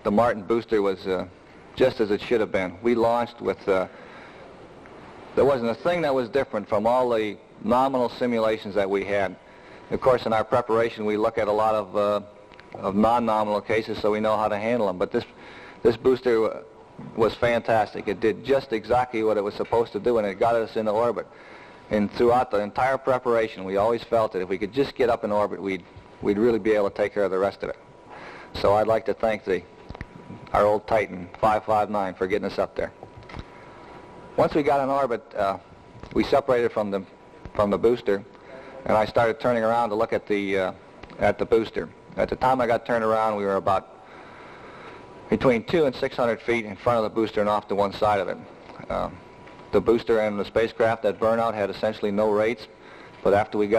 the Martin booster was just as it should have been. We launched with, there wasn't a thing that was different from all the nominal simulations that we had. Of course, in our preparation, we look at a lot of non-nominal cases so we know how to handle them. But this booster was fantastic. It did just exactly what it was supposed to do, and it got us into orbit. And throughout the entire preparation, we always felt that if we could just get up in orbit, we'd really be able to take care of the rest of it. So I'd like to thank our old Titan 559 for getting us up there. Once we got in orbit, we separated from the booster, and I started turning around to look at the booster. At the time I got turned around, we were about between 200 and 600 feet in front of the booster and off to one side of it. The booster and the spacecraft at burnout had essentially no rates, but after we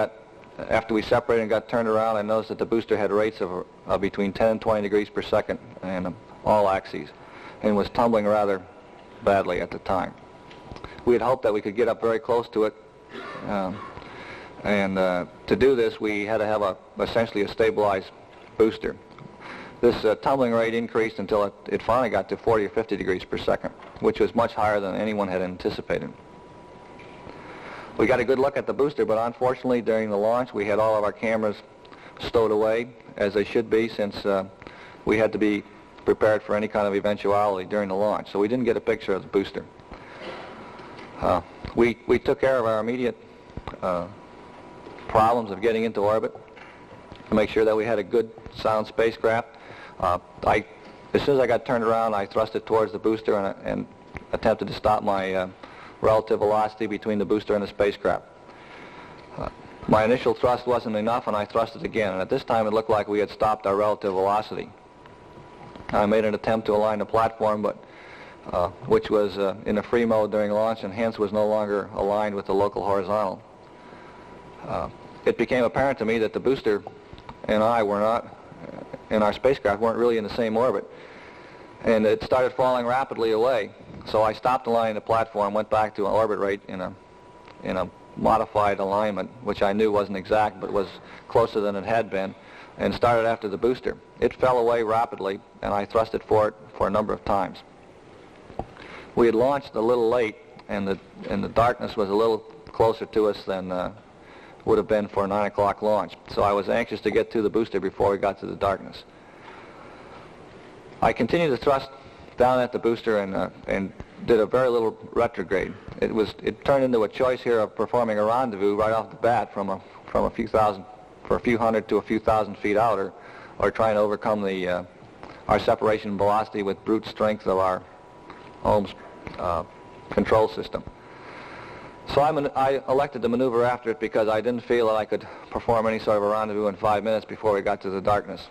separated and got turned around, I noticed that the booster had rates of between 10 and 20 degrees per second and all axes, and was tumbling rather badly at the time. We had hoped that we could get up very close to it, and to do this we had to have essentially a stabilized booster. This tumbling rate increased until it finally got to 40 or 50 degrees per second, which was much higher than anyone had anticipated. We got a good look at the booster, but unfortunately during the launch we had all of our cameras stowed away, as they should be, since we had to be prepared for any kind of eventuality during the launch. So we didn't get a picture of the booster. We took care of our immediate problems of getting into orbit to make sure that we had a good, sound spacecraft. As soon as I got turned around, I thrusted towards the booster and attempted to stop my relative velocity between the booster and the spacecraft. My initial thrust wasn't enough, and I thrusted again, and at this time it looked like we had stopped our relative velocity. I made an attempt to align the platform, but which was in a free mode during launch, and hence was no longer aligned with the local horizontal. It became apparent to me that the booster and I were not, and our spacecraft weren't really in the same orbit, and it started falling rapidly away. So I stopped aligning the platform, went back to an orbit rate in a modified alignment, which I knew wasn't exact but was closer than it had been, and started after the booster. It fell away rapidly, and I thrusted for it for a number of times. We had launched a little late, and the darkness was a little closer to us than would have been for a 9 o'clock launch. So I was anxious to get to the booster before we got to the darkness. I continued to thrust down at the booster and did a very little retrograde. It turned into a choice here of performing a rendezvous right off the bat from a few hundred to a few thousand feet out, or trying to overcome our separation velocity with brute strength of our Ohm's control system. So I elected to maneuver after it because I didn't feel that I could perform any sort of a rendezvous in 5 minutes before we got to the darkness.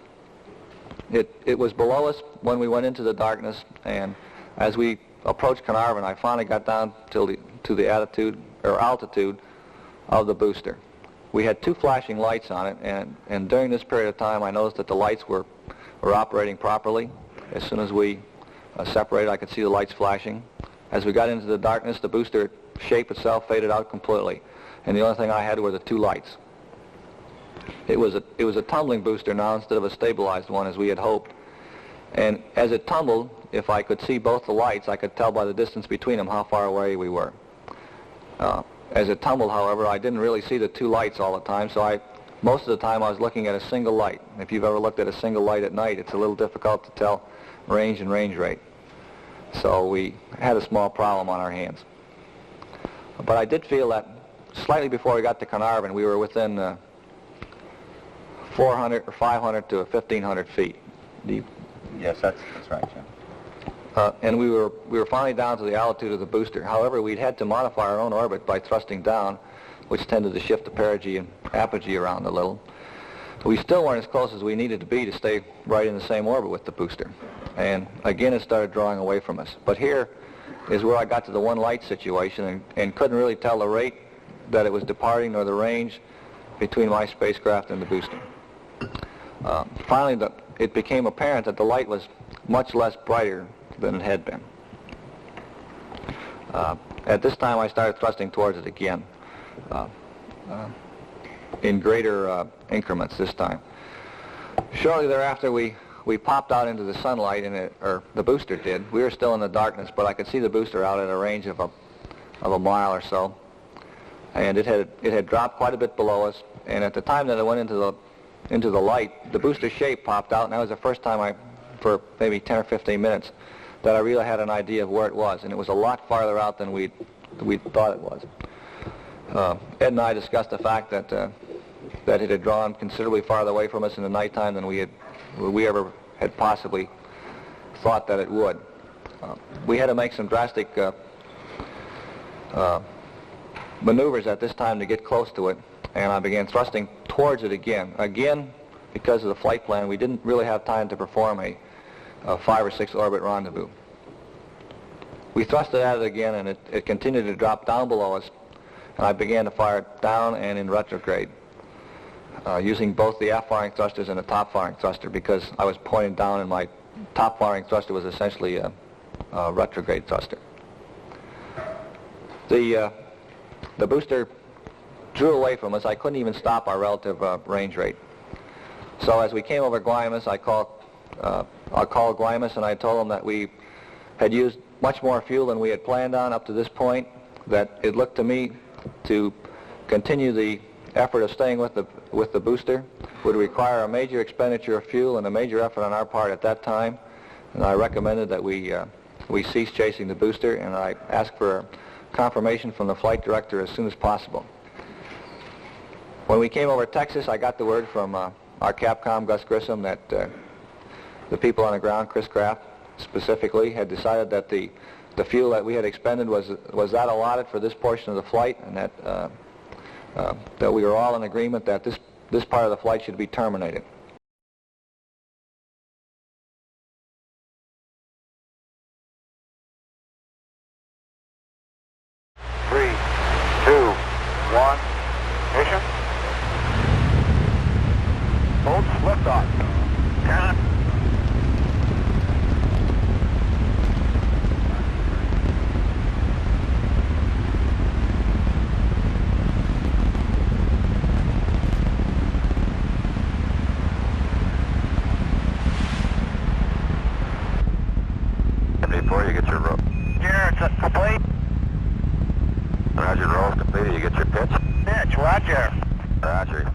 It was below us when we went into the darkness, and as we approached Carnarvon, I finally got down to the altitude of the booster. We had two flashing lights on it, and during this period of time I noticed that the lights were operating properly. As soon as we separated, I could see the lights flashing. As we got into the darkness, the booster shape itself faded out completely, and the only thing I had were the two lights. It was a tumbling booster now instead of a stabilized one, as we had hoped. And as it tumbled, if I could see both the lights, I could tell by the distance between them how far away we were. As it tumbled, however, I didn't really see the two lights all the time, so most of the time I was looking at a single light. If you've ever looked at a single light at night, it's a little difficult to tell range and range rate. So we had a small problem on our hands. But I did feel that slightly before we got to Carnarvon, we were within 400 or 500 to 1,500 feet deep. Yes, that's right, Jim. And we were finally down to the altitude of the booster. However, we'd had to modify our own orbit by thrusting down, which tended to shift the perigee and apogee around a little. We still weren't as close as we needed to be to stay right in the same orbit with the booster. And again, it started drawing away from us. But here is where I got to the one light situation and couldn't really tell the rate that it was departing or the range between my spacecraft and the booster. Finally, it became apparent that the light was much less brighter than it had been. At this time, I started thrusting towards it again in greater increments this time. Shortly thereafter, we we popped out into the sunlight, or the booster did. We were still in the darkness, but I could see the booster out at a range of a mile or so. And it had dropped quite a bit below us. And at the time that it went into the light, the booster shape popped out, and that was the first time for maybe 10 or 15 minutes, that I really had an idea of where it was. And it was a lot farther out than we thought it was. Ed and I discussed the fact that it had drawn considerably farther away from us in the nighttime than we ever had possibly thought that it would. We had to make some drastic maneuvers at this time to get close to it, and I began thrusting towards it again. Again, because of the flight plan, we didn't really have time to perform a 5 or 6 orbit rendezvous. We thrusted at it again, and it continued to drop down below us, and I began to fire it down and in retrograde, using both the aft-firing thrusters and the top-firing thruster, because I was pointing down, and my top-firing thruster was essentially a retrograde thruster. The booster drew away from us. I couldn't even stop our relative range rate. So as we came over Guaymas, I called Guaymas, and I told them that we had used much more fuel than we had planned on up to this point, that it looked to me to continue the effort of staying with the booster would require a major expenditure of fuel and a major effort on our part at that time, and I recommended that we cease chasing the booster, and I asked for confirmation from the flight director as soon as possible. When we came over Texas, I got the word from our Capcom, Gus Grissom, that the people on the ground, Chris Kraft specifically, had decided that the fuel that we had expended was that allotted for this portion of the flight, and that we were all in agreement that this part of the flight should be terminated. Before you get your roll. Garrett's complete. Roger, roll completed. You get your pitch? Pitch, roger. Roger.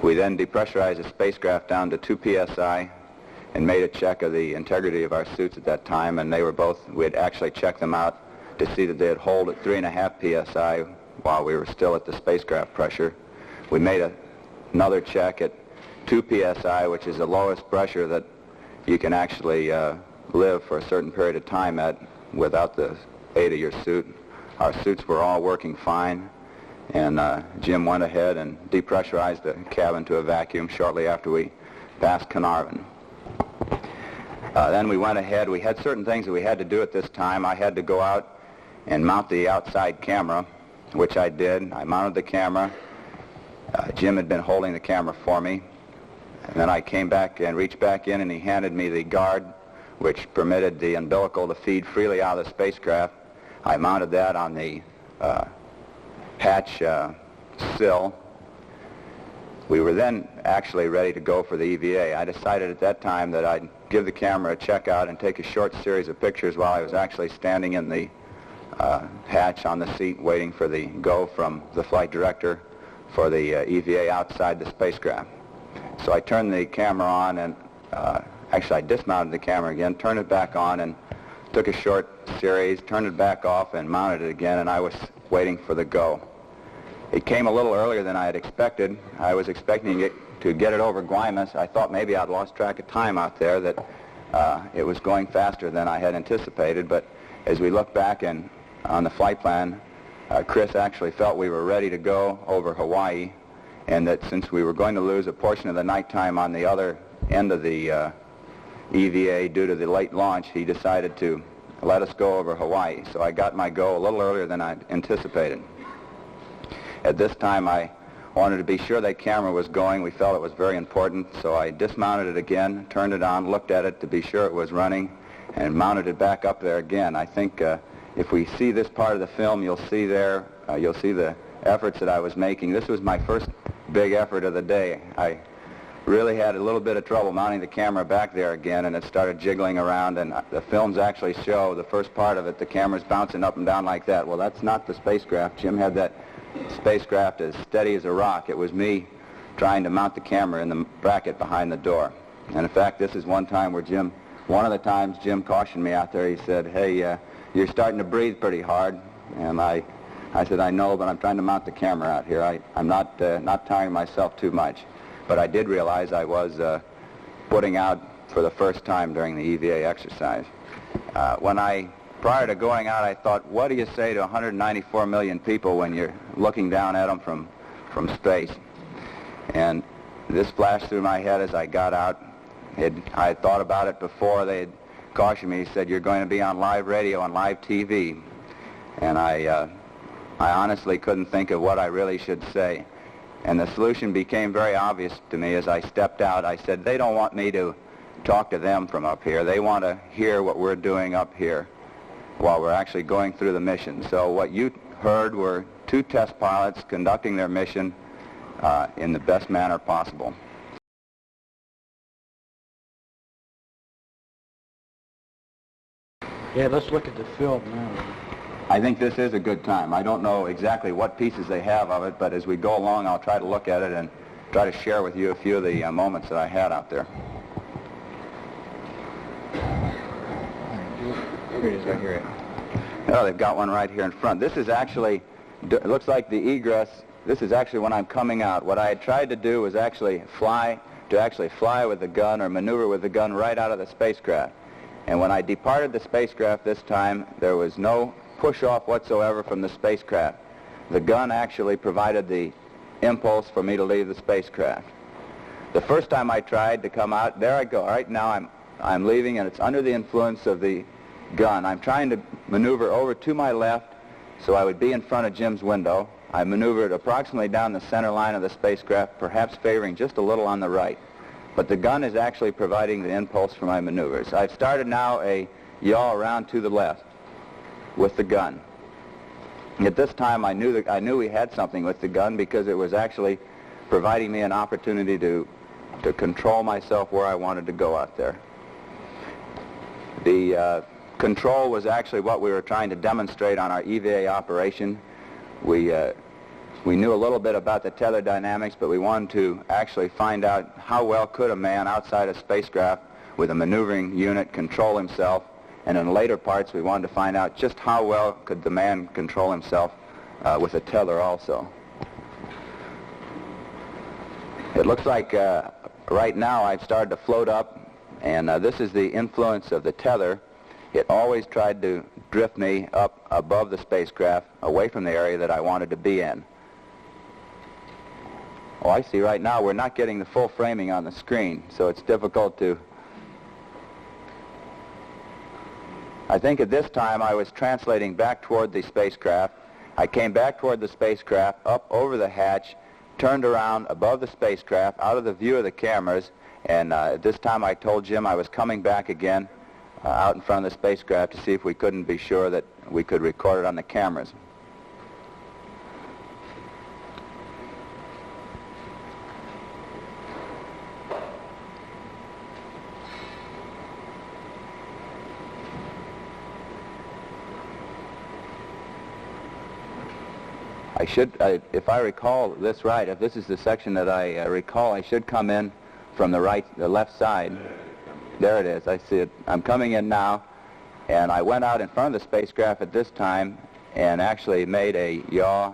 We then depressurized the spacecraft down to 2 psi and made a check of the integrity of our suits at that time, and we had actually checked them out to see that they'd hold at 3.5 psi while we were still at the spacecraft pressure. We made another check at 2 psi, which is the lowest pressure that you can actually live for a certain period of time at without the aid of your suit. Our suits were all working fine, and Jim went ahead and depressurized the cabin to a vacuum shortly after we passed Carnarvon. Then we went ahead. We had certain things that we had to do at this time. I had to go out and mount the outside camera, which I did. I mounted the camera. Jim had been holding the camera for me. And then I came back and reached back in, and he handed me the guard, which permitted the umbilical to feed freely out of the spacecraft. I mounted that on the hatch sill. We were then actually ready to go for the EVA. I decided at that time that I'd give the camera a check out and take a short series of pictures while I was actually standing in the hatch on the seat waiting for the go from the flight director for the EVA outside the spacecraft. So I turned the camera on, and actually I dismounted the camera again, turned it back on, and took a short series, turned it back off, and mounted it again, and I was waiting for the go. It came a little earlier than I had expected. I was expecting it to get it over Guaymas. I thought maybe I'd lost track of time out there, that it was going faster than I had anticipated, but as we look back and on the flight plan, Chris actually felt we were ready to go over Hawaii, and that since we were going to lose a portion of the nighttime on the other end of the EVA due to the late launch, he decided to let us go over Hawaii. So I got my go a little earlier than I anticipated. At this time, I wanted to be sure that camera was going. We felt it was very important, so I dismounted it again, turned it on, looked at it to be sure it was running, and mounted it back up there again. I think if we see this part of the film, you'll see there, you'll see the efforts that I was making. This was my first big effort of the day. I really had a little bit of trouble mounting the camera back there again, and it started jiggling around, and the films actually show the first part of it, the camera's bouncing up and down like that. Well, that's not the spacecraft. Jim had that spacecraft as steady as a rock. It was me trying to mount the camera in the bracket behind the door. And in fact, this is one time where one of the times Jim cautioned me out there. He said, "Hey, you're starting to breathe pretty hard." And I said, "I know, but I'm trying to mount the camera out here. I'm not tiring myself too much." But I did realize I was putting out for the first time during the EVA exercise. Prior to going out, I thought, what do you say to 194 million people when you're looking down at them from space? And this flashed through my head as I got out. I had thought about it before. They had cautioned me. He said, "You're going to be on live radio and live TV." And I honestly couldn't think of what I really should say. And the solution became very obvious to me as I stepped out. I said, they don't want me to talk to them from up here. They want to hear what we're doing up here while we're actually going through the mission. So what you heard were two test pilots conducting their mission in the best manner possible. Yeah, let's look at the film now. I think this is a good time. I don't know exactly what pieces they have of it, but as we go along, I'll try to look at it and try to share with you a few of the moments that I had out there. Here it is, right here. Oh, they've got one right here in front. This is actually, it looks like the egress. This is actually when I'm coming out. What I had tried to do was actually fly with the gun or maneuver with the gun right out of the spacecraft. And when I departed the spacecraft this time, there was no push-off whatsoever from the spacecraft. The gun actually provided the impulse for me to leave the spacecraft. The first time I tried to come out, there I go. Right now I'm leaving, and it's under the influence of the gun. I'm trying to maneuver over to my left so I would be in front of Jim's window. I maneuvered approximately down the center line of the spacecraft, perhaps favoring just a little on the right. But the gun is actually providing the impulse for my maneuvers. I've started now a yaw around to the left with the gun. At this time, I knew we had something with the gun because it was actually providing me an opportunity to control myself where I wanted to go out there. The control was actually what we were trying to demonstrate on our EVA operation. We knew a little bit about the tether dynamics, but we wanted to actually find out how well could a man outside a spacecraft with a maneuvering unit control himself. And in later parts, we wanted to find out just how well could the man control himself with a tether also. It looks like right now I've started to float up, and this is the influence of the tether. It always tried to drift me up above the spacecraft, away from the area that I wanted to be in. Oh, I see right now we're not getting the full framing on the screen, so it's difficult to I think at this time I was translating back toward the spacecraft. I came back toward the spacecraft, up over the hatch, turned around above the spacecraft, out of the view of the cameras, and at this time I told Jim I was coming back again out in front of the spacecraft to see if we couldn't be sure that we could record it on the cameras. If I recall this right, if this is the section that I recall, I should come in from the left side. There it is, I see it. I'm coming in now, and I went out in front of the spacecraft at this time and actually made a yaw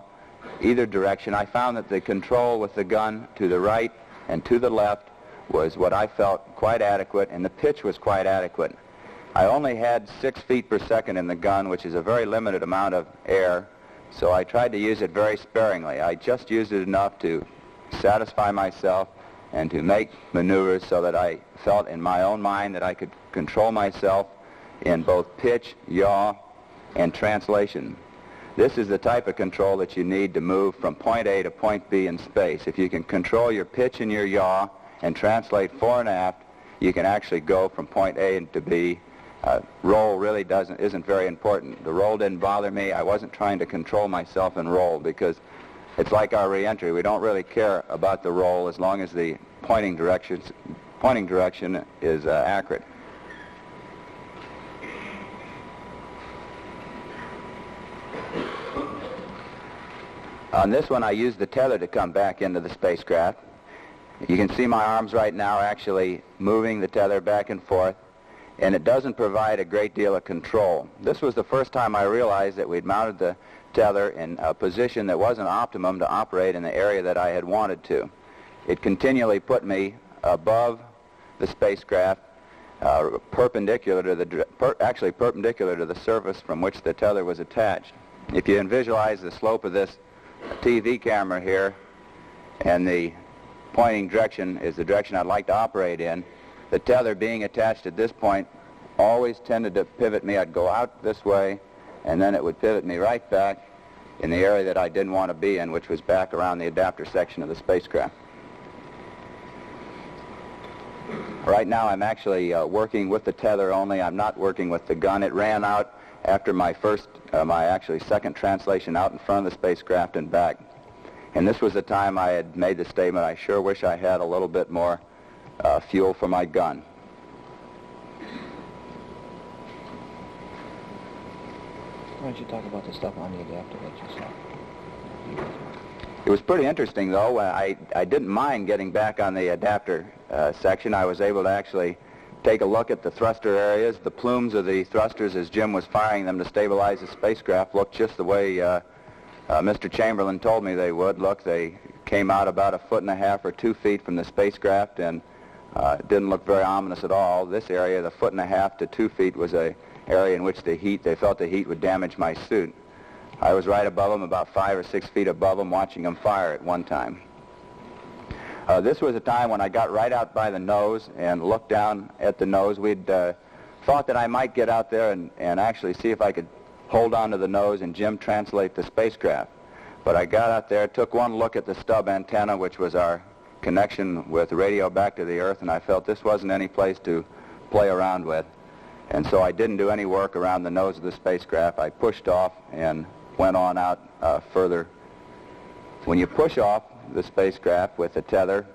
either direction. I found that the control with the gun to the right and to the left was what I felt quite adequate, and the pitch was quite adequate. I only had 6 feet per second in the gun, which is a very limited amount of air, so I tried to use it very sparingly. I just used it enough to satisfy myself and to make maneuvers so that I felt in my own mind that I could control myself in both pitch, yaw, and translation. This is the type of control that you need to move from point A to point B in space. If you can control your pitch and your yaw and translate fore and aft, you can actually go from point A to B. Roll really isn't very important. The roll didn't bother me. I wasn't trying to control myself in roll because it's like our re-entry. We don't really care about the roll as long as the pointing direction is accurate. On this one, I used the tether to come back into the spacecraft. You can see my arms right now actually moving the tether back and forth, and it doesn't provide a great deal of control. This was the first time I realized that we'd mounted the tether in a position that wasn't optimum to operate in the area that I had wanted to. It continually put me above the spacecraft, perpendicular to the surface from which the tether was attached. If you can visualize the slope of this TV camera here, and the pointing direction is the direction I'd like to operate in, the tether being attached at this point always tended to pivot me. I'd go out this way, and then it would pivot me right back in the area that I didn't want to be in, which was back around the adapter section of the spacecraft. Right now I'm actually working with the tether only. I'm not working with the gun. It ran out after my second translation out in front of the spacecraft and back. And this was the time I had made the statement, I sure wish I had a little bit more fuel for my gun. Why don't you talk about the stuff on the adapter that you saw? It was pretty interesting, though. I didn't mind getting back on the adapter section. I was able to actually take a look at the thruster areas. The plumes of the thrusters, as Jim was firing them to stabilize the spacecraft, looked just the way Mr. Chamberlain told me they would look. They came out about 1.5 or 2 feet from the spacecraft, and it didn't look very ominous at all. This area, the 1.5 to 2 feet, was an area in which they felt the heat would damage my suit. I was right above them, about 5 or 6 feet above them, watching them fire at one time. This was a time when I got right out by the nose and looked down at the nose. We'd thought that I might get out there and actually see if I could hold on to the nose and Jim translate the spacecraft. But I got out there, took one look at the stub antenna, which was our connection with radio back to the Earth, and I felt this wasn't any place to play around with. And so I didn't do any work around the nose of the spacecraft. I pushed off and went on out further. When you push off the spacecraft with the tether,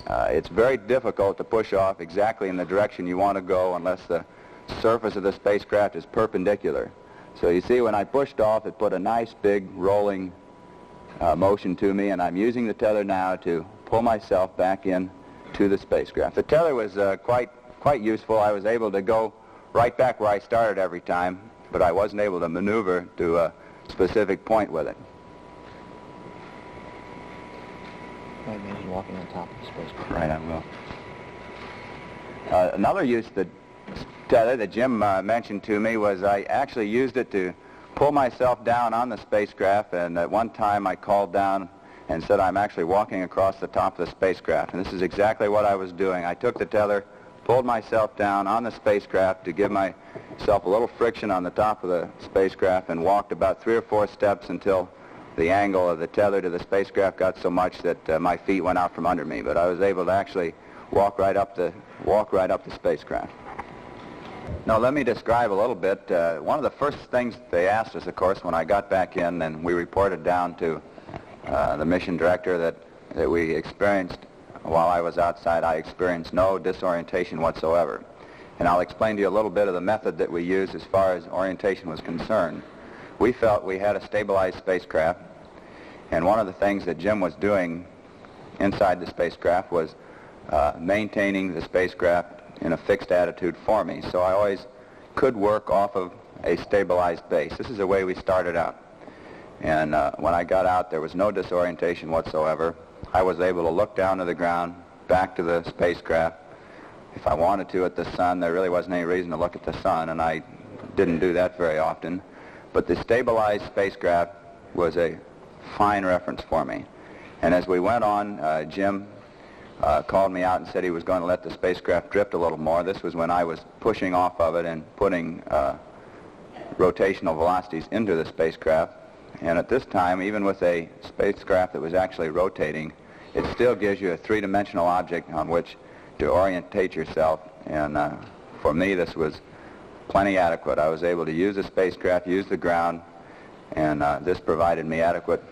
it's very difficult to push off exactly in the direction you want to go unless the surface of the spacecraft is perpendicular. So you see, when I pushed off, it put a nice big rolling motion to me, and I'm using the tether now to pull myself back in to the spacecraft. The tether was quite useful. I was able to go right back where I started every time, but I wasn't able to maneuver to a specific point with it. Right, man, he's walking on top of the spacecraft. Right, I will. Another use of the tether that Jim mentioned to me was I actually used it to pull myself down on the spacecraft, and at one time I called down and said I'm actually walking across the top of the spacecraft, and this is exactly what I was doing. I took the tether, pulled myself down on the spacecraft to give myself a little friction on the top of the spacecraft and walked about 3 or 4 steps until the angle of the tether to the spacecraft got so much that my feet went out from under me. But I was able to actually walk right up the spacecraft. Now let me describe a little bit. One of the first things they asked us, of course, when I got back in and we reported down to the mission director that we experienced, while I was outside, I experienced no disorientation whatsoever. And I'll explain to you a little bit of the method that we used as far as orientation was concerned. We felt we had a stabilized spacecraft, and one of the things that Jim was doing inside the spacecraft was maintaining the spacecraft in a fixed attitude for me. So I always could work off of a stabilized base. This is the way we started out. And when I got out, there was no disorientation whatsoever. I was able to look down to the ground, back to the spacecraft. If I wanted to at the sun, there really wasn't any reason to look at the sun, and I didn't do that very often. But the stabilized spacecraft was a fine reference for me. And as we went on, Jim called me out and said he was going to let the spacecraft drift a little more. This was when I was pushing off of it and putting rotational velocities into the spacecraft. And at this time, even with a spacecraft that was actually rotating, it still gives you a three-dimensional object on which to orientate yourself. And for me, this was plenty adequate. I was able to use the spacecraft, use the ground, and this provided me adequate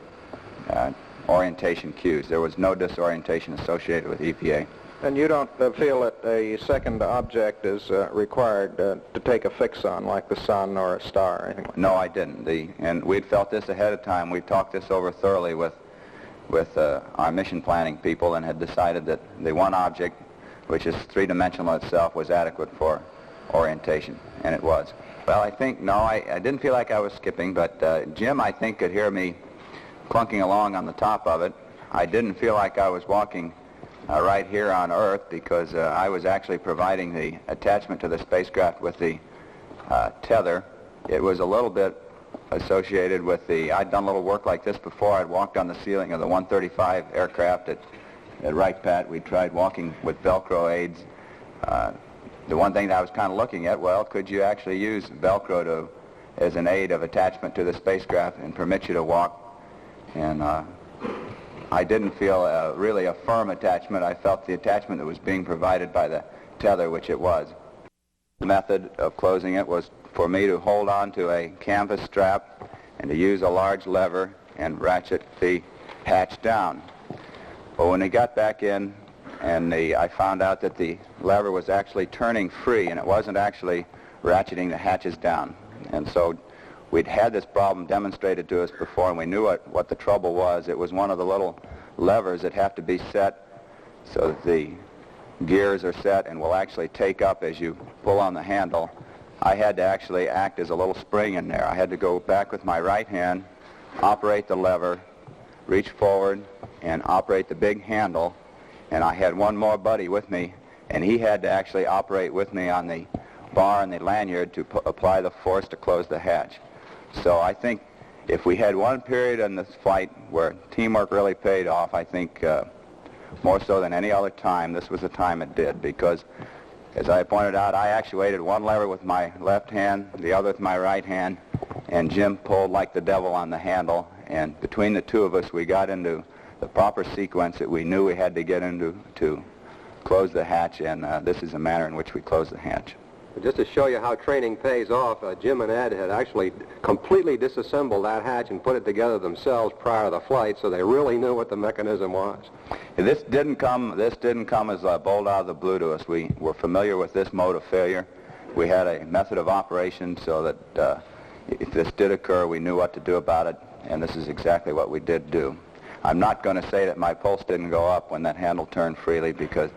orientation cues. There was no disorientation associated with EPA. And you don't feel that a second object is required to take a fix on, like the sun or a star or anything like that? No, I didn't. And we'd felt this ahead of time. We talked this over thoroughly with our mission planning people and had decided that the one object, which is three-dimensional itself, was adequate for orientation, and it was. Well, I think, no, I didn't feel like I was skipping, but Jim, I think, could hear me clunking along on the top of it. I didn't feel like I was walking right here on Earth because I was actually providing the attachment to the spacecraft with the tether. It was a little bit associated with I'd done a little work like this before. I'd walked on the ceiling of the 135 aircraft at Wright Pat. We tried walking with Velcro aids. The one thing that I was kind of looking at, well, could you actually use Velcro as an aid of attachment to the spacecraft and permit you to walk? And I didn't feel really a firm attachment. I felt the attachment that was being provided by the tether, which it was. The method of closing it was for me to hold on to a canvas strap and to use a large lever and ratchet the hatch down. But when we got back in, and I found out that the lever was actually turning free, and it wasn't actually ratcheting the hatches down. And so we'd had this problem demonstrated to us before, and we knew what the trouble was. It was one of the little levers that have to be set so that the gears are set and will actually take up as you pull on the handle. I had to actually act as a little spring in there. I had to go back with my right hand, operate the lever, reach forward, and operate the big handle. And I had one more buddy with me, and he had to actually operate with me on the bar and the lanyard to apply the force to close the hatch. So I think if we had one period in this flight where teamwork really paid off, I think more so than any other time, this was the time it did, because as I pointed out, I actuated one lever with my left hand, the other with my right hand, and Jim pulled like the devil on the handle, and between the two of us we got into the proper sequence that we knew we had to get into to close the hatch, and this is the manner in which we close the hatch. Just to show you how training pays off, Jim and Ed had actually completely disassembled that hatch and put it together themselves prior to the flight, so they really knew what the mechanism was. This didn't come as a bolt out of the blue to us. We were familiar with this mode of failure. We had a method of operation so that if this did occur, we knew what to do about it, and this is exactly what we did do. I'm not going to say that my pulse didn't go up when that handle turned freely, because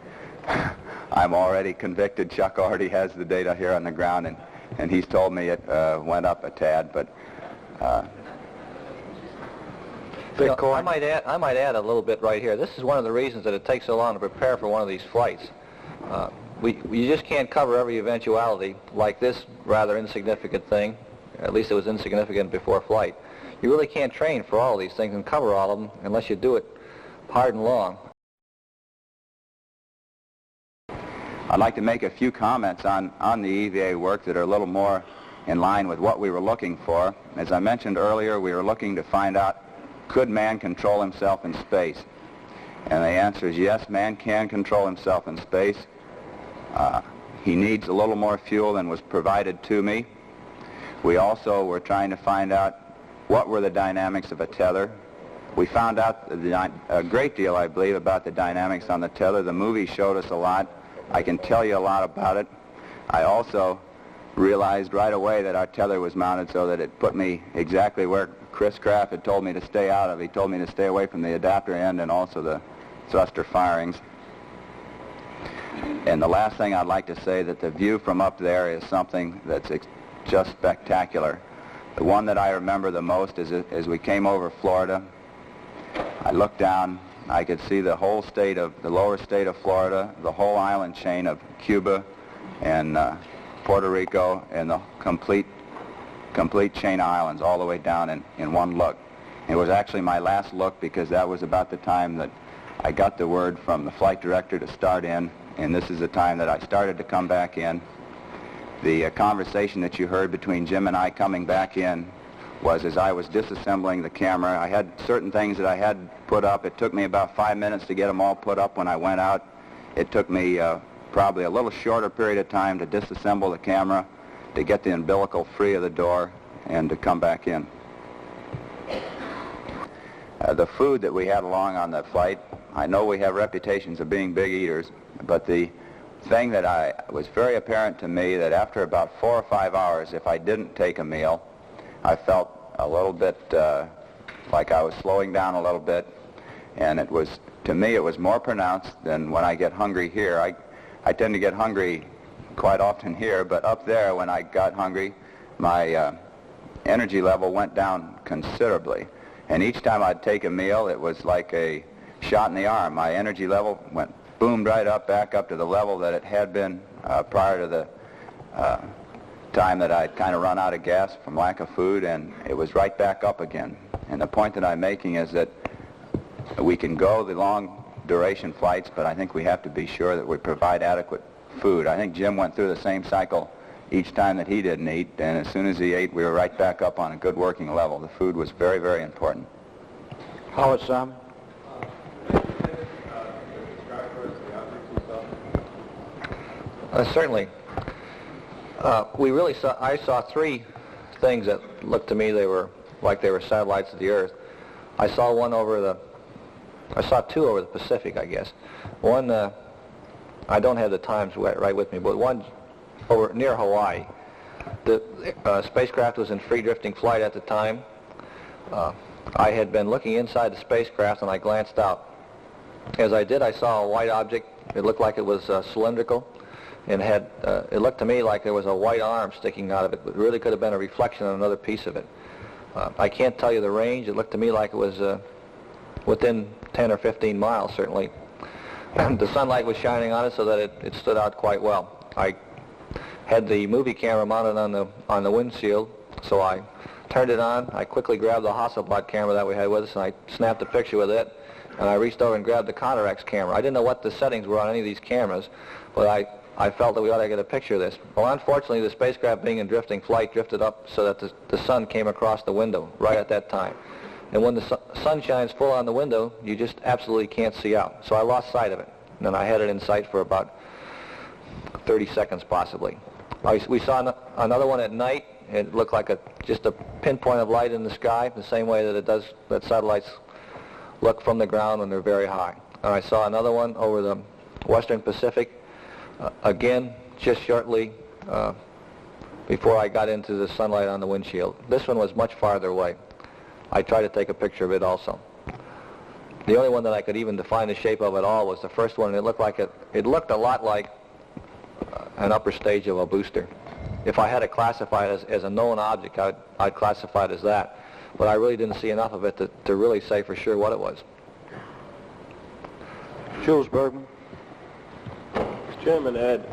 I'm already convicted. Chuck already has the data here on the ground, and he's told me it went up a tad, but I might add a little bit right here. This is one of the reasons that it takes so long to prepare for one of these flights. You just can't cover every eventuality like this rather insignificant thing. At least it was insignificant before flight. You really can't train for all these things and cover all of them unless you do it hard and long. I'd like to make a few comments on the EVA work that are a little more in line with what we were looking for. As I mentioned earlier, we were looking to find out, could man control himself in space? And the answer is yes, man can control himself in space. He needs a little more fuel than was provided to me. We also were trying to find out what were the dynamics of a tether. We found out a great deal, I believe, about the dynamics on the tether. The movie showed us a lot. I can tell you a lot about it. I also realized right away that our tether was mounted so that it put me exactly where Chris Kraft had told me to stay out of. He told me to stay away from the adapter end and also the thruster firings. And the last thing I'd like to say, that the view from up there is something that's just spectacular. The one that I remember the most is as we came over Florida. I looked down, I could see the whole state of, the lower state of Florida, the whole island chain of Cuba and Puerto Rico, and the complete chain of islands all the way down in one look. It was actually my last look because that was about the time that I got the word from the flight director to start in, and this is the time that I started to come back in. The conversation that you heard between Jim and I coming back in was as I was disassembling the camera. I had certain things that I had put up. It took me about 5 minutes to get them all put up when I went out. It took me probably a little shorter period of time to disassemble the camera, to get the umbilical free of the door, and to come back in. The food that we had along on that flight, I know we have reputations of being big eaters, but the thing that was very apparent to me that after about 4 or 5 hours, if I didn't take a meal, I felt a little bit like I was slowing down a little bit, and it was, to me, it was more pronounced than when I get hungry here. I tend to get hungry quite often here, but up there when I got hungry, my energy level went down considerably. And each time I'd take a meal, it was like a shot in the arm. My energy level boomed right up, back up to the level that it had been prior to the time that I'd kind of run out of gas from lack of food, and it was right back up again. And the point that I'm making is that we can go the long duration flights, but I think we have to be sure that we provide adequate food. I think Jim went through the same cycle each time that he didn't eat, and as soon as he ate, we were right back up on a good working level. The food was very, very important. Howard Simon? Certainly. I saw 3 things that looked to me they were satellites of the Earth. I saw 2 over the Pacific, I guess. One, I don't have the times right with me, but one over near Hawaii. The spacecraft was in free drifting flight at the time. I had been looking inside the spacecraft and I glanced out. As I did, I saw a white object. It looked like it was cylindrical, and it looked to me like there was a white arm sticking out of it, but it really could have been a reflection on another piece of it. I can't tell you the range. It looked to me like it was within 10 or 15 miles, certainly. The sunlight was shining on it so that it stood out quite well. I had the movie camera mounted on the windshield, so I turned it on. I quickly grabbed the Hasselblad camera that we had with us, and I snapped a picture with it. And I reached over and grabbed the Contarex camera. I didn't know what the settings were on any of these cameras, but I felt that we ought to get a picture of this. Well, unfortunately, the spacecraft being in drifting flight drifted up so that the sun came across the window right at that time. And when the sun shines full on the window, you just absolutely can't see out. So I lost sight of it. And then I had it in sight for about 30 seconds possibly. We saw another one at night. It looked like just a pinpoint of light in the sky, the same way that satellites look from the ground when they're very high. And I saw another one over the western Pacific, again, just shortly before I got into the sunlight on the windshield. This one was much farther away. I tried to take a picture of it also. The only one that I could even define the shape of at all was the first one, and it looked a lot like an upper stage of a booster. If I had to classify it as a known object, I'd classify it as that. But I really didn't see enough of it to really say for sure what it was. Jules Bergman? Jim and Ed,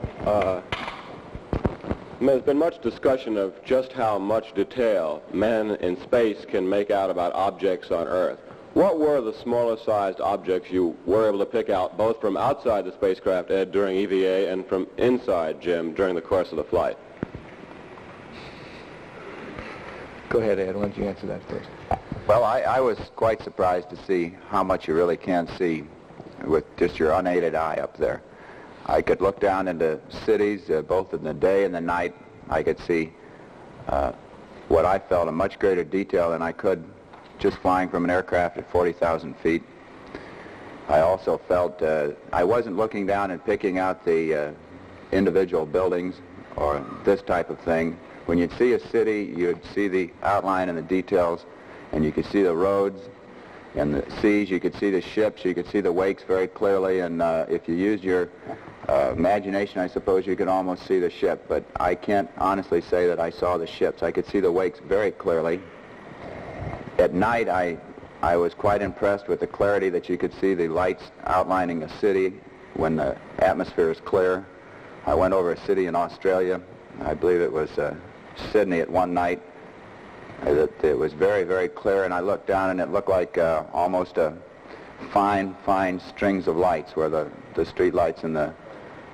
there's been much discussion of just how much detail men in space can make out about objects on Earth. What were the smaller sized objects you were able to pick out, both from outside the spacecraft, Ed, during EVA, and from inside, Jim, during the course of the flight? Go ahead, Ed. Why don't you answer that first? Well, I was quite surprised to see how much you really can see with just your unaided eye up there. I could look down into cities, both in the day and the night. I could see what I felt in much greater detail than I could just flying from an aircraft at 40,000 feet. I also felt I wasn't looking down and picking out the individual buildings or this type of thing. When you'd see a city, you'd see the outline and the details, and you could see the roads and the seas, you could see the ships, you could see the wakes very clearly, and if you used your imagination, I suppose you could almost see the ship, but I can't honestly say that I saw the ships. I could see the wakes very clearly. At night, I was quite impressed with the clarity that you could see the lights outlining a city when the atmosphere is clear. I went over a city in Australia. I believe it was Sydney at one night. It was very, very clear, and I looked down and it looked like almost a fine strings of lights where the street lights and the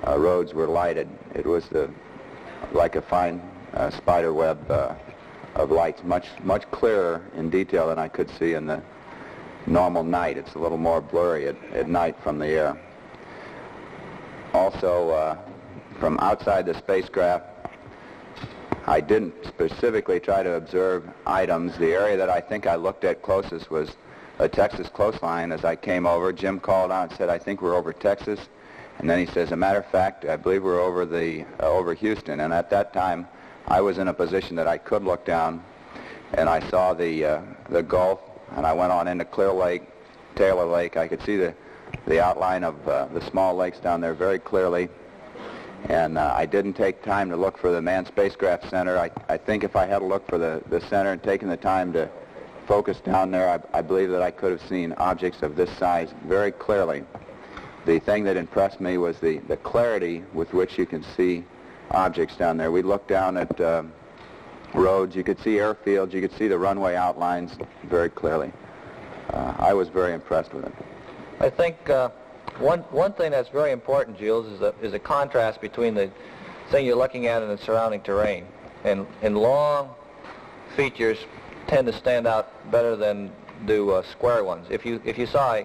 roads were lighted. It was like a fine spider web of lights, much clearer in detail than I could see in the normal night. It's a little more blurry at night from the air. Also, from outside the spacecraft, I didn't specifically try to observe items. The area that I think I looked at closest was a Texas coastline. As I came over, Jim called out and said, "I think we're over Texas." And then he says, "As a matter of fact, I believe we're over Houston." And at that time, I was in a position that I could look down, and I saw the Gulf, and I went on into Clear Lake, Taylor Lake. I could see the outline of the small lakes down there very clearly. And I didn't take time to look for the manned spacecraft center. I think if I had looked for the center and taken the time to focus down there, I believe that I could have seen objects of this size very clearly. The thing that impressed me was the clarity with which you can see objects down there. We looked down at roads, you could see airfields, you could see the runway outlines very clearly. I was very impressed with it. I think one thing that's very important, Jules, is a contrast between the thing you're looking at and the surrounding terrain. And long features tend to stand out better than do square ones. If you saw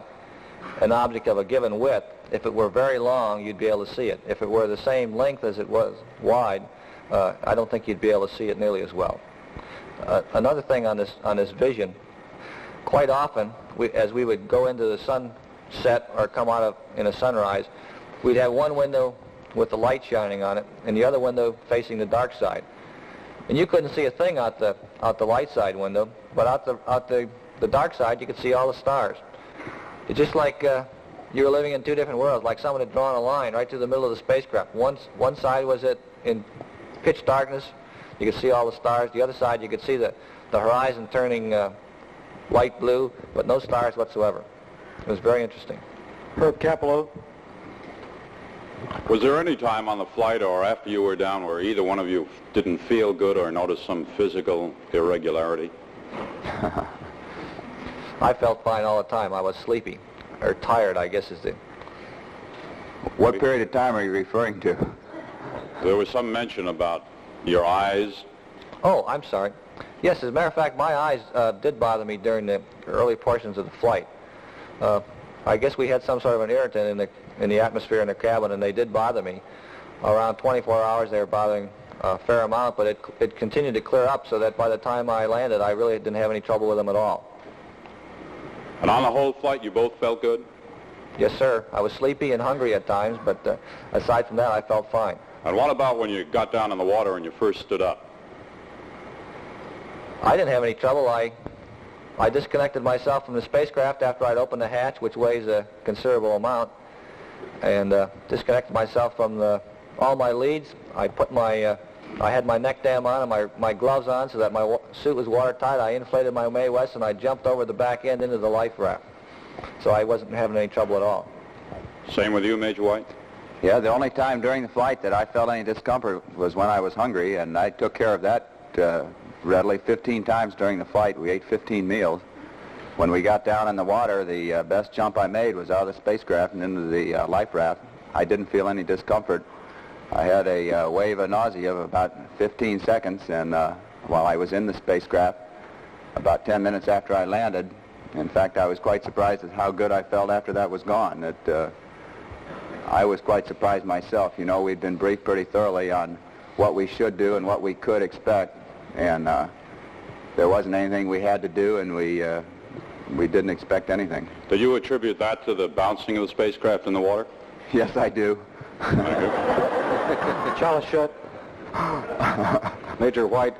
an object of a given width, if it were very long, you'd be able to see it. If it were the same length as it was wide, I don't think you'd be able to see it nearly as well. Another thing on this vision, quite often, as we would go into the sunset or come out in a sunrise, we'd have one window with the light shining on it and the other window facing the dark side. And you couldn't see a thing out the light side window, but out the dark side you could see all the stars. It's just like you were living in two different worlds, like someone had drawn a line right through the middle of the spacecraft. One side was in pitch darkness, you could see all the stars. The other side you could see the horizon turning light blue, but no stars whatsoever. It was very interesting. Herb Capello. Was there any time on the flight or after you were down where either one of you didn't feel good or noticed some physical irregularity? I felt fine all the time. I was sleepy, or tired, I guess is the... What period of time are you referring to? There was some mention about your eyes. Oh, I'm sorry. Yes, as a matter of fact, my eyes did bother me during the early portions of the flight. I guess we had some sort of an irritant in the atmosphere in the cabin, and they did bother me. Around 24 hours they were bothering a fair amount, but it continued to clear up so that by the time I landed, I really didn't have any trouble with them at all. And on the whole flight, you both felt good? Yes, sir. I was sleepy and hungry at times, but aside from that, I felt fine. And what about when you got down in the water and you first stood up? I didn't have any trouble. I disconnected myself from the spacecraft after I'd opened the hatch, which weighs a considerable amount, and disconnected myself from all my leads. I had my neck dam on and my gloves on so that my suit was watertight. I inflated my Mae West and I jumped over the back end into the life raft. So I wasn't having any trouble at all. Same with you, Major White? Yeah, the only time during the flight that I felt any discomfort was when I was hungry, and I took care of that readily. 15 times during the flight we ate 15 meals. when we got down in the water, the best jump I made was out of the spacecraft and into the life raft. I didn't feel any discomfort. I had a wave of nausea of about 15 seconds, and while I was in the spacecraft, about 10 minutes after I landed, in fact, I was quite surprised at how good I felt after that was gone. I was quite surprised myself. You know, we'd been briefed pretty thoroughly on what we should do and what we could expect, and there wasn't anything we had to do, and we didn't expect anything. Do you attribute that to the bouncing of the spacecraft in the water? Yes, I do. Charles Shutt. Major White,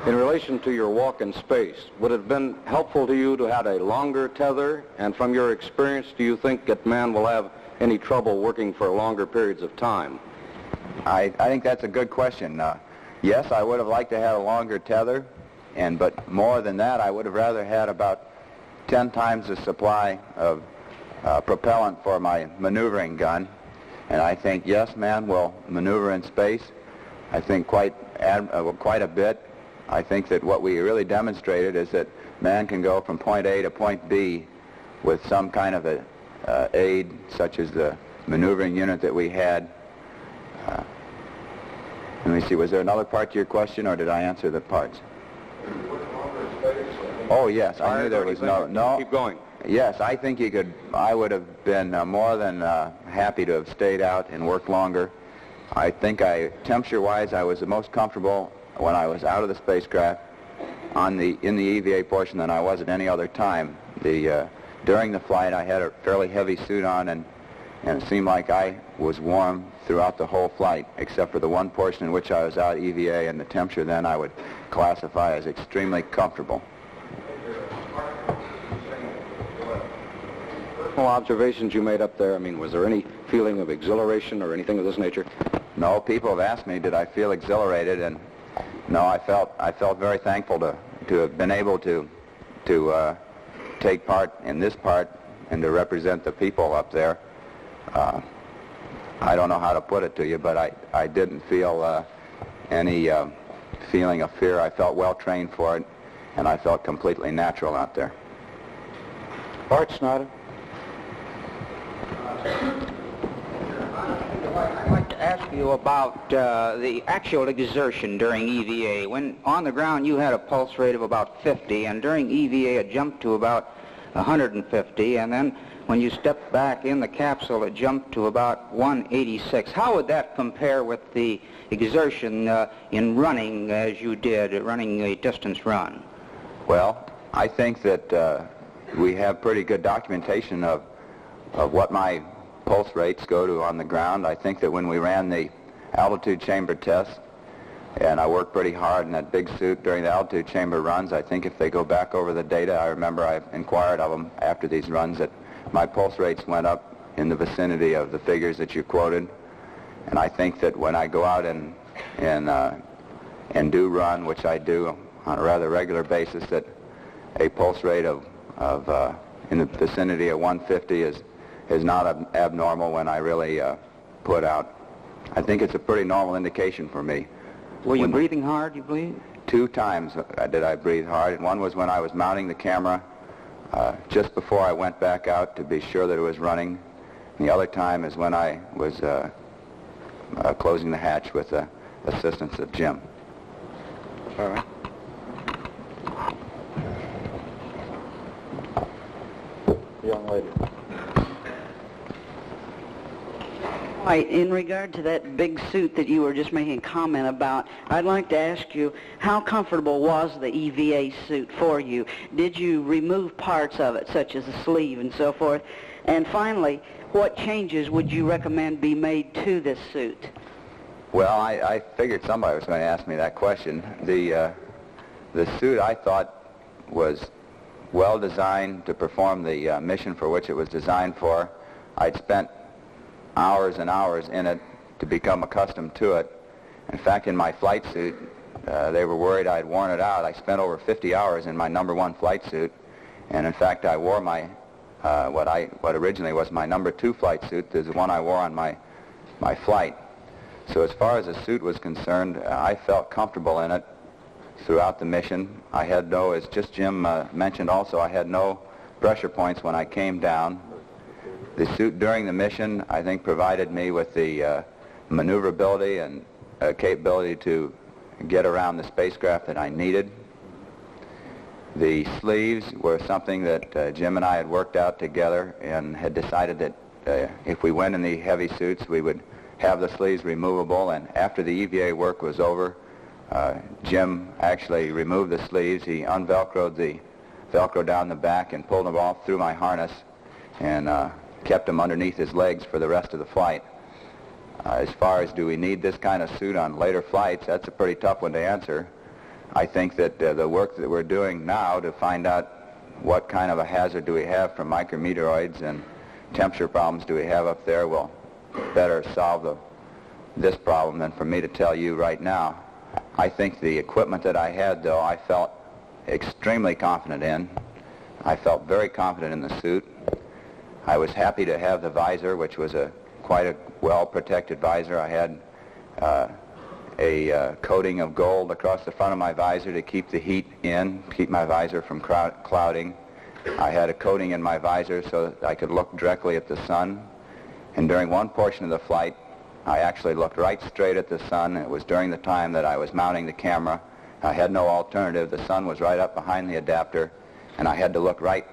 in relation to your walk in space, would it have been helpful to you to have a longer tether? And from your experience, do you think that man will have any trouble working for longer periods of time? I think that's a good question. Yes, I would have liked to have a longer tether, but more than that, I would have rather had about 10 times the supply of propellant for my maneuvering gun. And I think, yes, man will maneuver in space. I think quite a bit. I think that what we really demonstrated is that man can go from point A to point B with some kind of a aid, such as the maneuvering unit that we had. Let me see, was there another part to your question, or did I answer the parts? Oh, yes, I knew there was no. Keep going. Yes, I think I would have been more than happy to have stayed out and worked longer. I think temperature-wise, I was the most comfortable when I was out of the spacecraft in the EVA portion than I was at any other time. During the flight, I had a fairly heavy suit on, and it seemed like I was warm throughout the whole flight, except for the one portion in which I was out EVA, and the temperature then I would classify as extremely comfortable. Observations you made up there, I mean, was there any feeling of exhilaration or anything of this nature? No, people have asked me, did I feel exhilarated, and no, I felt very thankful to have been able to take part in this part and to represent the people up there. I don't know how to put it to you, but I didn't feel any feeling of fear. I felt well trained for it, and I felt completely natural out there. Bart Snyder. I'd like to ask you about the actual exertion during EVA. When on the ground you had a pulse rate of about 50, and during EVA it jumped to about 150, and then when you stepped back in the capsule it jumped to about 186. How would that compare with the exertion in running as you did, running a distance run? Well, I think that we have pretty good documentation of what my pulse rates go to on the ground. I think that when we ran the altitude chamber test, and I worked pretty hard in that big suit during the altitude chamber runs, I think if they go back over the data, I remember I inquired of them after these runs that my pulse rates went up in the vicinity of the figures that you quoted. And I think that when I go out and do run, which I do on a rather regular basis, that a pulse rate of in the vicinity of 150 is not abnormal when I really put out. I think it's a pretty normal indication for me. Were you breathing hard, you believe? 2 times did I breathe hard, and one was when I was mounting the camera just before I went back out to be sure that it was running. And the other time is when I was closing the hatch with the assistance of Jim. All right. Young lady. In regard to that big suit that you were just making a comment about, I'd like to ask you, how comfortable was the EVA suit for you? Did you remove parts of it, such as the sleeve and so forth? And finally, what changes would you recommend be made to this suit? Well, I figured somebody was going to ask me that question. The suit, I thought, was well designed to perform the mission for which it was designed for. I'd spent hours and hours in it to become accustomed to it. In fact, in my flight suit, they were worried I'd worn it out. I spent over 50 hours in my number 1 flight suit, and in fact I wore my what originally was my number 2 flight suit, is the one I wore on my flight. So as far as the suit was concerned, I felt comfortable in it throughout the mission. I had no, as just Jim mentioned also, I had no pressure points when I came down. The suit during the mission, I think, provided me with the maneuverability and capability to get around the spacecraft that I needed. The sleeves were something that Jim and I had worked out together and had decided that if we went in the heavy suits, we would have the sleeves removable, and after the EVA work was over, Jim actually removed the sleeves. He unvelcroed the Velcro down the back and pulled them off through my harness and kept them underneath his legs for the rest of the flight. As far as do we need this kind of suit on later flights, that's a pretty tough one to answer. I think that the work that we're doing now to find out what kind of a hazard do we have from micrometeoroids and temperature problems do we have up there will better solve this problem than for me to tell you right now. I think the equipment that I had, though, I felt extremely confident in. I felt very confident in the suit. I was happy to have the visor, which was quite a well-protected visor. I had a coating of gold across the front of my visor to keep the heat in, keep my visor from clouding. I had a coating in my visor so that I could look directly at the sun. And during one portion of the flight, I actually looked right straight at the sun. It was during the time that I was mounting the camera. I had no alternative. The sun was right up behind the adapter, and I had to look right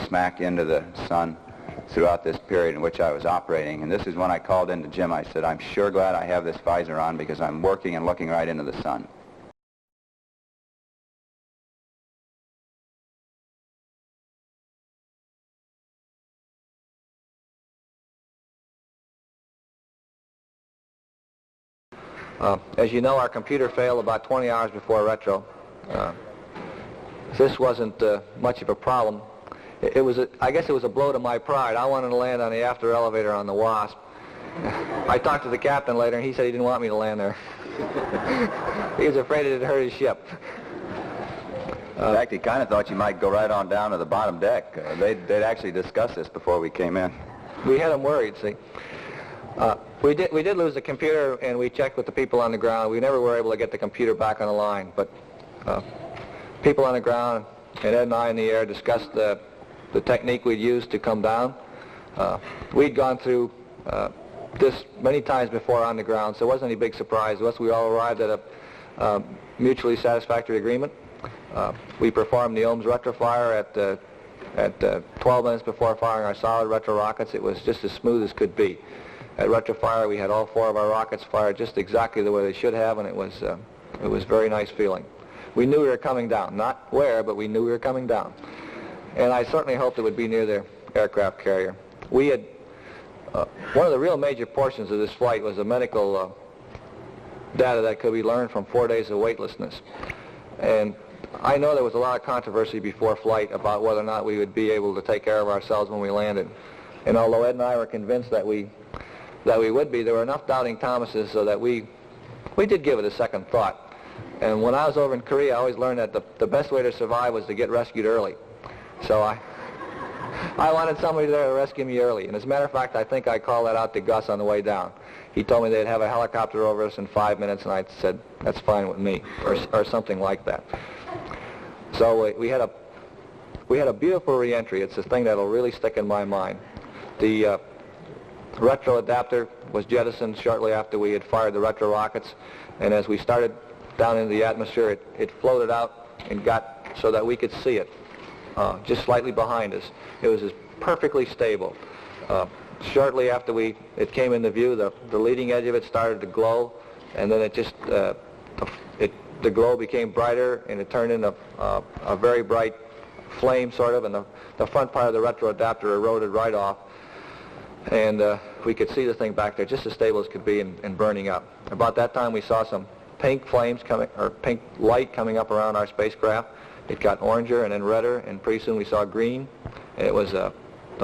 smack into the sun throughout this period in which I was operating. And this is when I called into Jim. I said, I'm sure glad I have this visor on because I'm working and looking right into the sun. As you know, our computer failed about 20 hours before retro. This wasn't much of a problem. I guess it was a blow to my pride. I wanted to land on the after elevator on the Wasp. I talked to the captain later, and he said he didn't want me to land there. He was afraid it'd hurt his ship. In fact, he kind of thought you might go right on down to the bottom deck. They'd actually discussed this before we came in. We had him worried, see. We did lose the computer, and we checked with the people on the ground. We never were able to get the computer back on the line, but people on the ground and Ed and I in the air discussed the technique we'd used to come down. We'd gone through this many times before on the ground, so it wasn't any big surprise to us. We all arrived at a mutually satisfactory agreement. We performed the Ohms retrofire at 12 minutes before firing our solid retro rockets. It was just as smooth as could be. At retrofire, we had all 4 of our rockets fired just exactly the way they should have, and it was very nice feeling. We knew we were coming down, not where, but we knew we were coming down. And I certainly hoped it would be near the aircraft carrier. We had one of the real major portions of this flight was the medical data that could be learned from 4 days of weightlessness. And I know there was a lot of controversy before flight about whether or not we would be able to take care of ourselves when we landed. And although Ed and I were convinced that we would be, there were enough doubting Thomases so that we did give it a second thought. And when I was over in Korea, I always learned that the best way to survive was to get rescued early. So I wanted somebody there to rescue me early. And as a matter of fact, I think I called that out to Gus on the way down. He told me they'd have a helicopter over us in 5 minutes, and I said, that's fine with me, or something like that. So we had a beautiful reentry. It's a thing that'll really stick in my mind. The retro adapter was jettisoned shortly after we had fired the retro rockets, and as we started down into the atmosphere, it floated out and got so that we could see it just slightly behind us. It was perfectly stable. Shortly after it came into view, the leading edge of it started to glow, and then the glow became brighter, and it turned into a very bright flame, sort of, and the front part of the retro adapter eroded right off. And we could see the thing back there just as stable as could be and burning up. About that time, we saw some pink flames coming, or pink light coming up around our spacecraft. It got oranger and then redder, and pretty soon we saw green. And it was the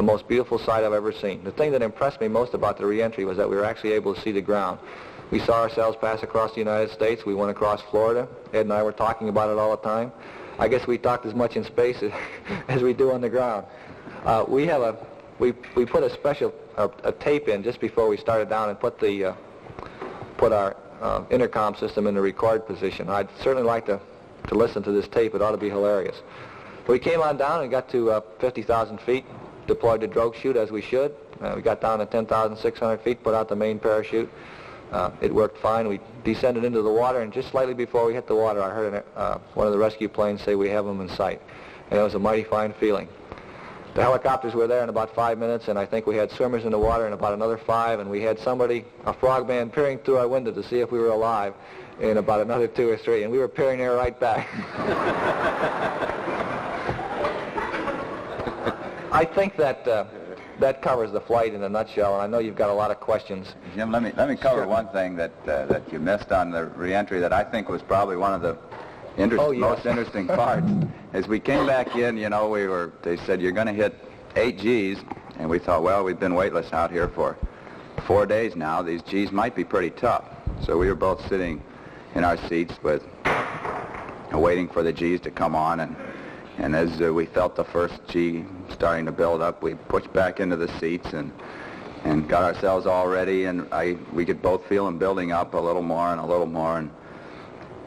most beautiful sight I've ever seen. The thing that impressed me most about the reentry was that we were actually able to see the ground. We saw ourselves pass across the United States. We went across Florida. Ed and I were talking about it all the time. I guess we talked as much in space as we do on the ground. We put a special tape in just before we started down and put our intercom system in the record position. I'd certainly like to listen to this tape. It ought to be hilarious. We came on down and got to 50,000 feet, deployed the drogue chute as we should. We got down to 10,600 feet, put out the main parachute. It worked fine. We descended into the water, and just slightly before we hit the water, I heard one of the rescue planes say, "We have them in sight." And it was a mighty fine feeling. The helicopters were there in about 5 minutes, and I think we had swimmers in the water in about another 5, and we had somebody, a frogman, peering through our window to see if we were alive in about another 2 or 3, and we were peering there right back. I think that that covers the flight in a nutshell, and I know you've got a lot of questions. Jim, let me cover one thing that you missed on the reentry that I think was probably one of the most interesting parts. As we came back in, you know, they said you're going to hit 8 Gs, and we thought, well, we've been weightless out here for 4 days now. These Gs might be pretty tough. So we were both sitting in our seats waiting for the Gs to come on, and as we felt the first G starting to build up, we pushed back into the seats and got ourselves all ready, and we could both feel them building up a little more and a little more,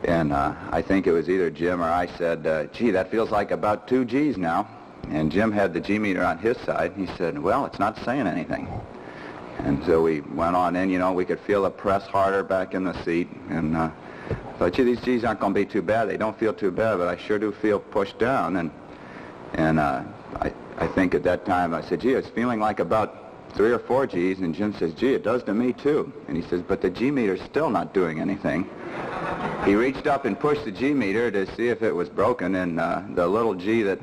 and I think it was either Jim or I said, gee, that feels like about 2 Gs now. And Jim had the G meter on his side. He said, well, it's not saying anything. And so we went on in, you know, we could feel the press harder back in the seat. And thought, gee, these Gs aren't going to be too bad. They don't feel too bad, but I sure do feel pushed down. And I think at that time I said, gee, it's feeling like about 3 or 4 Gs. And Jim says, gee, it does to me too. And he says, but the G meter's still not doing anything. He reached up and pushed the G meter to see if it was broken, and the little G that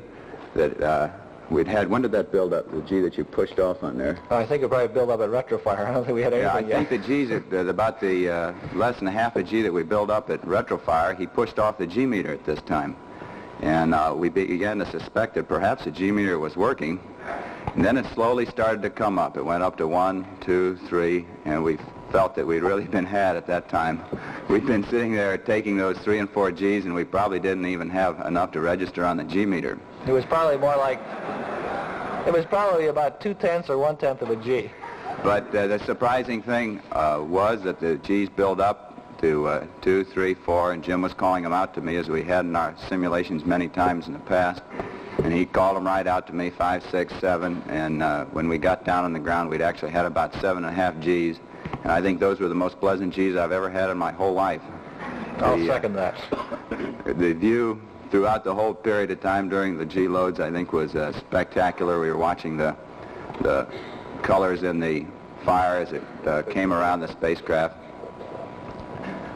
we'd had, when did that build up, the G that you pushed off on there? I think it probably built up at retrofire. I don't think we had anything yet. I think the G's, about the less than half a G that we built up at retrofire, he pushed off the G meter at this time. And we began to suspect that perhaps the G meter was working. And then it slowly started to come up. It went up to 1, 2, 3, and we felt that we'd really been had at that time. We'd been sitting there taking those 3 and 4 Gs, and we probably didn't even have enough to register on the G meter. It was probably more like, it was probably about 2/10 or 1/10 of a G. But the surprising thing was that the Gs built up to 2, 3, 4, and Jim was calling them out to me as we had in our simulations many times in the past. And he called them right out to me, 5, 6, 7, and when we got down on the ground, we'd actually had about 7.5 Gs. And I think those were the most pleasant Gs I've ever had in my whole life. I'll second that. The view throughout the whole period of time during the G loads, I think, was spectacular. We were watching the colors in the fire as it came around the spacecraft.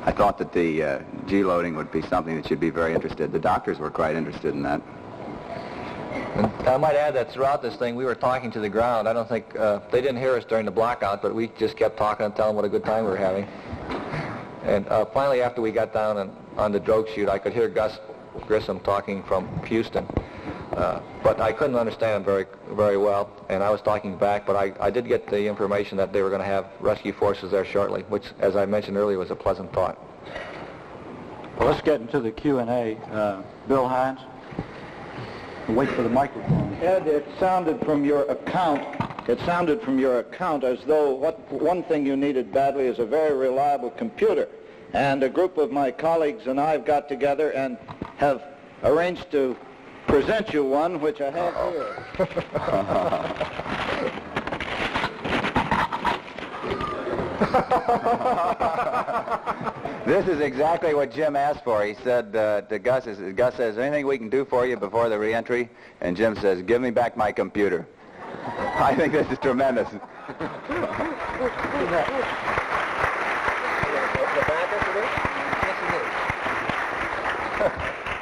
I thought that the G loading would be something that you'd be very interested. The doctors were quite interested in that. And I might add that throughout this thing, we were talking to the ground. I don't think, they didn't hear us during the blackout, but we just kept talking and telling them what a good time we were having. And finally, after we got down on the drogue chute, I could hear Gus Grissom talking from Houston. But I couldn't understand very, very well, and I was talking back, but I did get the information that they were going to have rescue forces there shortly, which, as I mentioned earlier, was a pleasant thought. Well, let's get into the Q&A. Bill Hines. Wait for the microphone. Ed, it sounded from your account as though one thing you needed badly is a very reliable computer. And a group of my colleagues and I have got together and have arranged to present you one, which I have here. This is exactly what Jim asked for. He said to Gus, says, anything we can do for you before the reentry? And Jim says, give me back my computer. I think this is tremendous.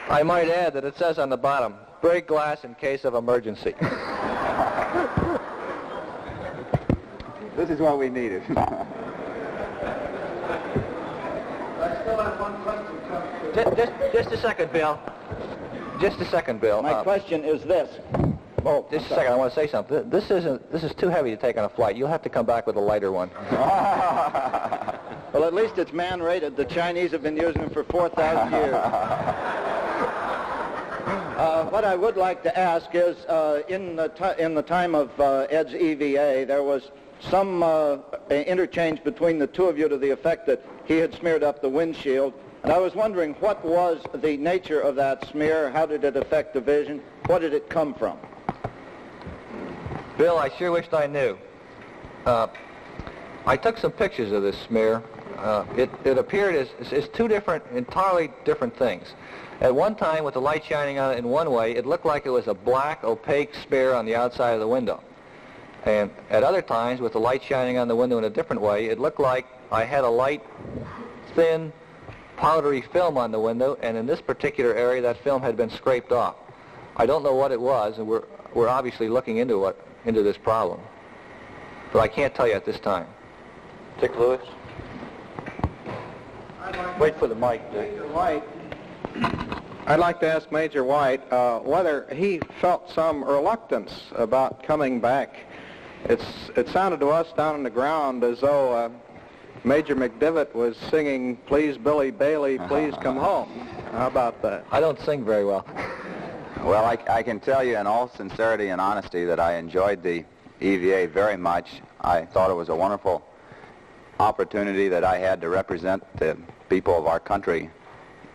I might add that it says on the bottom, break glass in case of emergency. This is what we needed. Just a second, Bill. Just a second, Bill. My question is this. Oh, just a second. I want to say something. This is too heavy to take on a flight. You'll have to come back with a lighter one. Well, at least it's man-rated. The Chinese have been using them for 4,000 years. What I would like to ask is, in the time of Ed's EVA, there was some interchange between the two of you to the effect that he had smeared up the windshield. And I was wondering, what was the nature of that smear? How did it affect the vision? What did it come from? Bill, I sure wished I knew. I took some pictures of this smear. It appeared as two entirely different things. At one time, with the light shining on it in one way, it looked like it was a black, opaque smear on the outside of the window. And at other times, with the light shining on the window in a different way, it looked like I had a light, thin, powdery film on the window, and in this particular area, that film had been scraped off. I don't know what it was, and we're obviously looking into this problem. But I can't tell you at this time. Dick Lewis? Wait for the mic, Dick. Major White. I'd like to ask Major White whether he felt some reluctance about coming back. It sounded to us down on the ground as though Major McDivitt was singing, "Please, Billy Bailey, please come home." How about that? I don't sing very well. Well, I can tell you in all sincerity and honesty that I enjoyed the EVA very much. I thought it was a wonderful opportunity that I had to represent the people of our country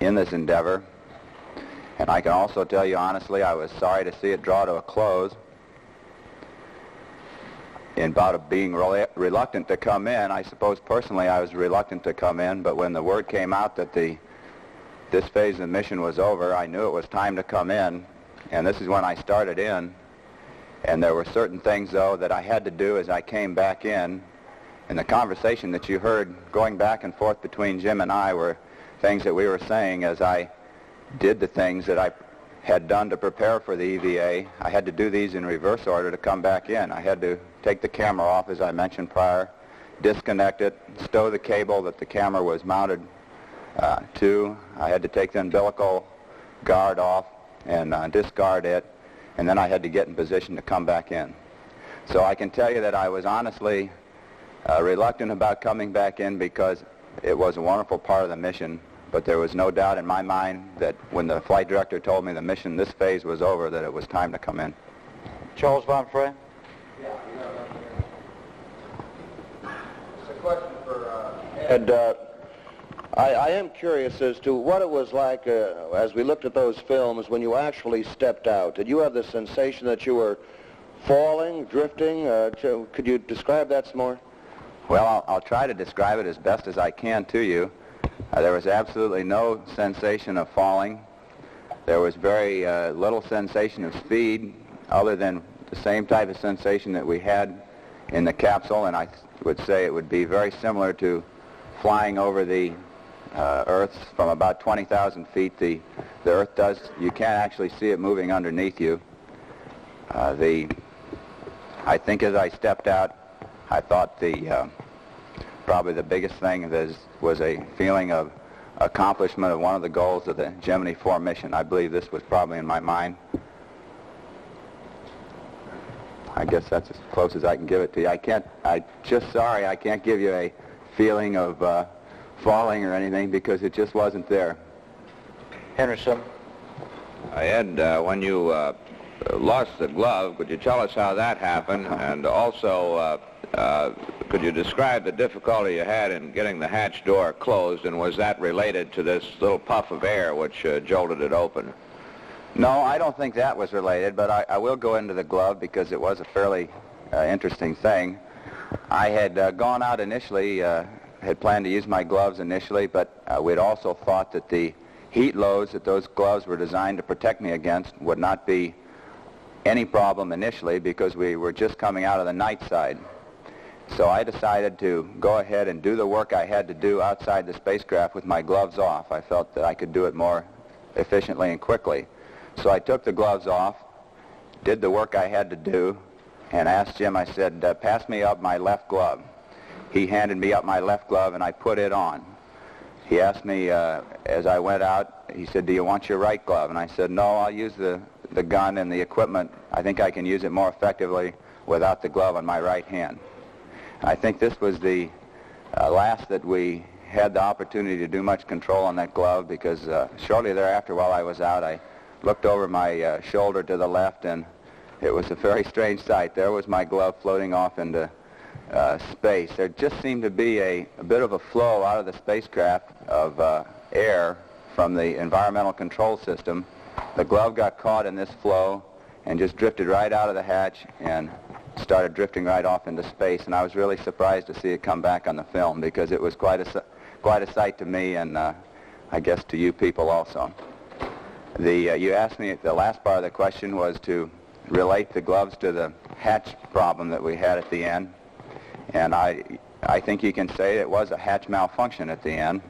in this endeavor. And I can also tell you honestly, I was sorry to see it draw to a close. In about of being reluctant to come in, I suppose personally I was reluctant to come in, but when the word came out that this phase of the mission was over, I knew it was time to come in, and this is when I started in. And there were certain things, though, that I had to do as I came back in. And the conversation that you heard going back and forth between Jim and I were things that we were saying as I did the things that I had done to prepare for the EVA. I had to do these in reverse order to come back in. I had to take the camera off, as I mentioned prior, disconnect it, stow the cable that the camera was mounted to. I had to take the umbilical guard off and discard it, and then I had to get in position to come back in. So I can tell you that I was honestly reluctant about coming back in because it was a wonderful part of the mission, but there was no doubt in my mind that when the flight director told me the mission, this phase was over, that it was time to come in. Charles Von Frey? It's a question for Ed. I am curious as to what it was like as we looked at those films when you actually stepped out. Did you have the sensation that you were falling, drifting? Could you describe that some more? Well, I'll try to describe it as best as I can to you. There was absolutely no sensation of falling. There was very little sensation of speed other than the same type of sensation that we had in the capsule, and I would say it would be very similar to flying over the Earth from about 20,000 feet. The Earth you can't actually see it moving underneath you. I think as I stepped out, I thought probably the biggest thing was a feeling of accomplishment of one of the goals of the Gemini IV mission. I believe this was probably in my mind. I guess that's as close as I can give it to you. I'm just sorry I can't give you a feeling of falling or anything because it just wasn't there. Henderson? Ed, when you lost the glove, could you tell us how that happened? And also, could you describe the difficulty you had in getting the hatch door closed, and was that related to this little puff of air which jolted it open? No, I don't think that was related, but I will go into the glove because it was a fairly interesting thing. I had gone out initially, had planned to use my gloves initially, but we'd also thought that the heat loads that those gloves were designed to protect me against would not be any problem initially because we were just coming out of the night side. So I decided to go ahead and do the work I had to do outside the spacecraft with my gloves off. I felt that I could do it more efficiently and quickly. So I took the gloves off, did the work I had to do, and asked Jim, I said, pass me up my left glove. He handed me up my left glove and I put it on. He asked me as I went out, he said, do you want your right glove? And I said, no, I'll use the gun and the equipment. I think I can use it more effectively without the glove on my right hand. I think this was the last that we had the opportunity to do much control on that glove because shortly thereafter while I was out, I looked over my shoulder to the left and it was a very strange sight. There was my glove floating off into space. There just seemed to be a bit of a flow out of the spacecraft of air from the environmental control system. The glove got caught in this flow and just drifted right out of the hatch and started drifting right off into space, and I was really surprised to see it come back on the film because it was quite a sight to me and I guess to you people also. You asked me, the last part of the question was to relate the gloves to the hatch problem that we had at the end, and I think you can say it was a hatch malfunction at the end.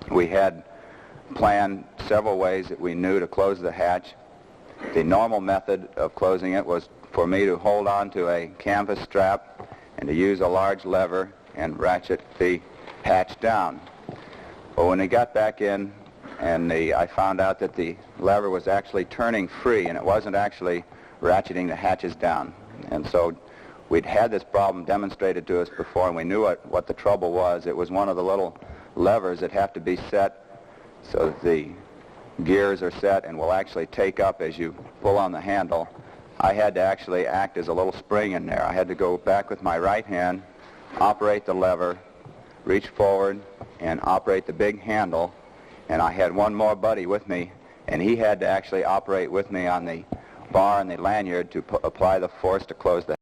We had planned several ways that we knew to close the hatch. The normal method of closing it was for me to hold on to a canvas strap and to use a large lever and ratchet the hatch down. But when we got back in and I found out that the lever was actually turning free and it wasn't actually ratcheting the hatches down. And so we'd had this problem demonstrated to us before and we knew what the trouble was. It was one of the little levers that have to be set so that the gears are set and will actually take up as you pull on the handle. I had to actually act as a little spring in there. I had to go back with my right hand, operate the lever, reach forward, and operate the big handle. And I had one more buddy with me, and he had to actually operate with me on the bar and the lanyard to apply the force to close the